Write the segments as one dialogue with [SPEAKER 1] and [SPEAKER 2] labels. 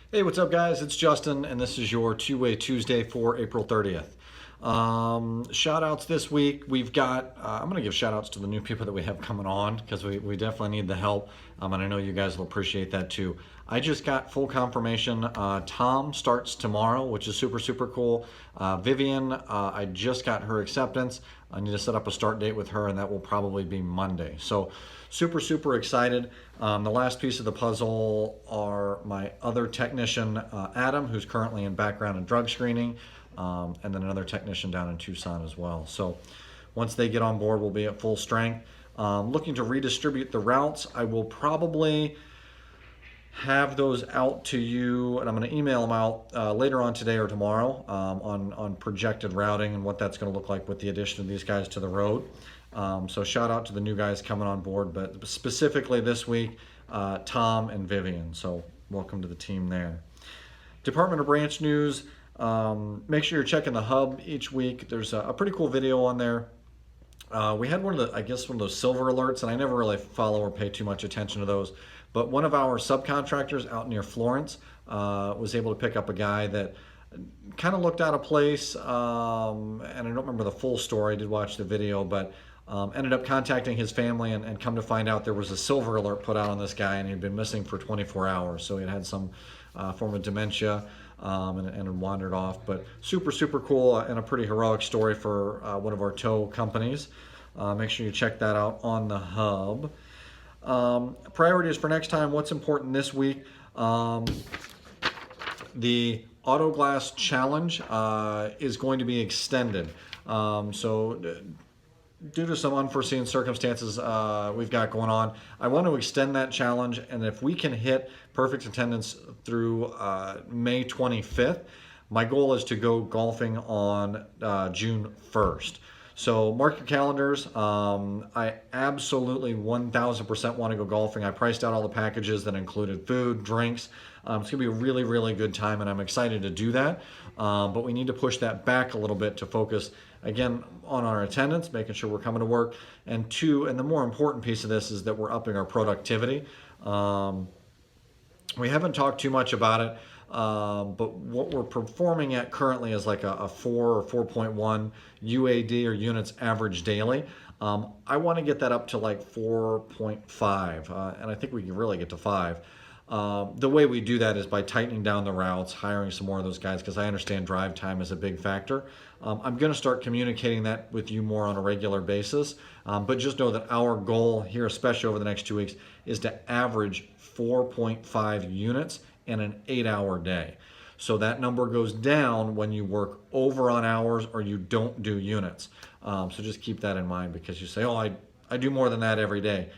[SPEAKER 1] Hey, what's up, guys? It's Justin, and this is your Two-Way Tuesday for April 30th. Shout outs this week. We've got, I'm going to give shout outs to the new people that we have coming on because we definitely need the help, and I know you guys will appreciate that too. I just got full confirmation. Tom starts tomorrow, which is super, super cool. Vivian, I just got her acceptance. I need to set up a start date with her, and that will probably be Monday. So, super, super excited. The last piece of the puzzle are my other technician, Adam, who's currently in background and drug screening, and then another technician down in Tucson as well. So, once they get on board, we'll be at full strength. Looking to redistribute the routes. I will probably have those out to you, and I'm going to email them out later on today or tomorrow on projected routing and what that's going to look like with the addition of these guys to the road. So shout out to the new guys coming on board, but specifically this week, Tom and Vivian. So welcome to the team there. Department of Branch news. Make sure you're checking the hub each week. There's a pretty cool video on there. We had one of those silver alerts, and I never really follow or pay too much attention to those. But one of our subcontractors out near Florence was able to pick up a guy that kind of looked out of place, and I don't remember the full story. I did watch the video, but ended up contacting his family and come to find out there was a silver alert put out on this guy, and he'd been missing for 24 hours. So he had some form of dementia and wandered off. But super, super cool and a pretty heroic story for one of our tow companies. Make sure you check that out on the hub. Priorities for next time. What's important this week? The Auto Glass Challenge is going to be extended. Due to some unforeseen circumstances we've got going on, I want to extend that challenge, and if we can hit perfect attendance through May 25th, my goal is to go golfing on June 1st. So mark your calendars. I absolutely 1000% want to go golfing. I priced out all the packages that included food, drinks. It's going to be a really, really good time, and I'm excited to do that. But we need to push that back a little bit to focus, again, on our attendance, making sure we're coming to work. And two, and the more important piece of this is that we're upping our productivity. We haven't talked too much about it, but what we're performing at currently is like a 4 or 4.1 UAD or units average daily. I want to get that up to like 4.5, and I think we can really get to 5. The way we do that is by tightening down the routes, hiring some more of those guys, because I understand drive time is a big factor. I'm going to start communicating that with you more on a regular basis, but just know that our goal here, especially over the next 2 weeks, is to average 4.5 units in an 8-hour day. So that number goes down when you work over on hours or you don't do units. So just keep that in mind, because you say, oh, I do more than that every day.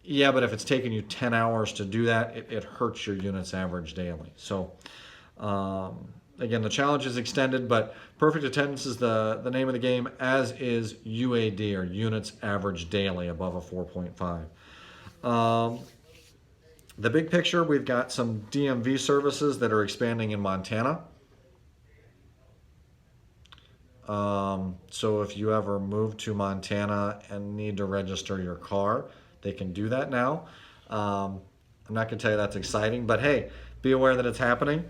[SPEAKER 1] Yeah, but if it's taking you 10 hours to do that, it hurts your units average daily. So again, the challenge is extended, but perfect attendance is the name of the game, as is UAD, or units average daily, above a 4.5. The big picture, we've got some DMV services that are expanding in Montana. So if you ever move to Montana and need to register your car, they can do that now. I'm not going to tell you that's exciting, but hey, be aware that it's happening.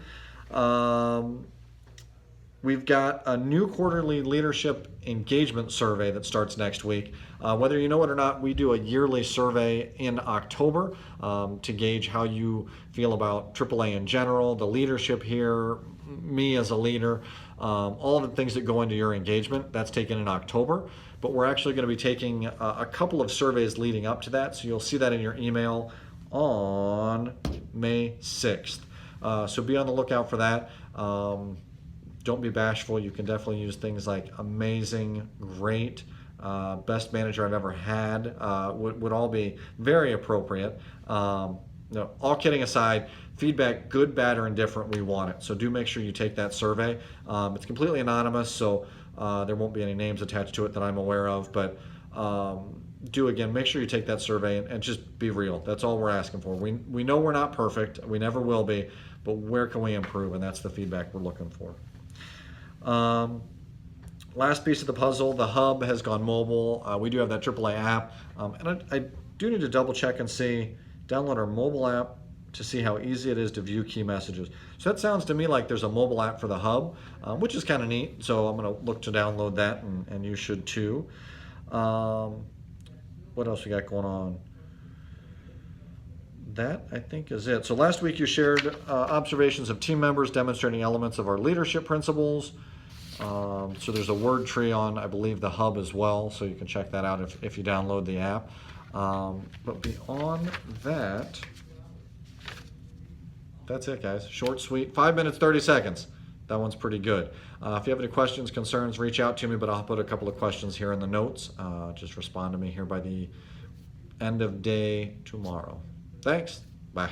[SPEAKER 1] We've got a new quarterly leadership engagement survey that starts next week. Whether you know it or not, we do a yearly survey in October to gauge how you feel about AAA in general, the leadership here, me as a leader, all the things that go into your engagement. That's taken in October, but we're actually going to be taking a couple of surveys leading up to that, so you'll see that in your email on May 6th. So be on the lookout for that. Don't be bashful. You can definitely use things like amazing, great, best manager I've ever had, would all be very appropriate. All kidding aside, feedback, good, bad, or indifferent, we want it. So do make sure you take that survey. It's completely anonymous, so there won't be any names attached to it that I'm aware of, but make sure you take that survey and just be real. That's all we're asking for. We know we're not perfect. We never will be, but where can we improve? And that's the feedback we're looking for. Last piece of the puzzle, the hub has gone mobile. We do have that AAA app, and I do need to double check and see, download our mobile app. to see how easy it is to view key messages. So that sounds to me like there's a mobile app for the hub, which is kind of neat. So I'm going to look to download that, and you should too. What else we got going on? That, I think, is it. So last week you shared observations of team members demonstrating elements of our leadership principles. So there's a word tree on, I believe, the hub as well, so you can check that out if you download the app. But beyond that, that's it, guys. Short, sweet, 5 minutes, 30 seconds. That one's pretty good. If you have any questions, concerns, reach out to me, but I'll put a couple of questions here in the notes. Just respond to me here by the end of day tomorrow. Thanks. Bye.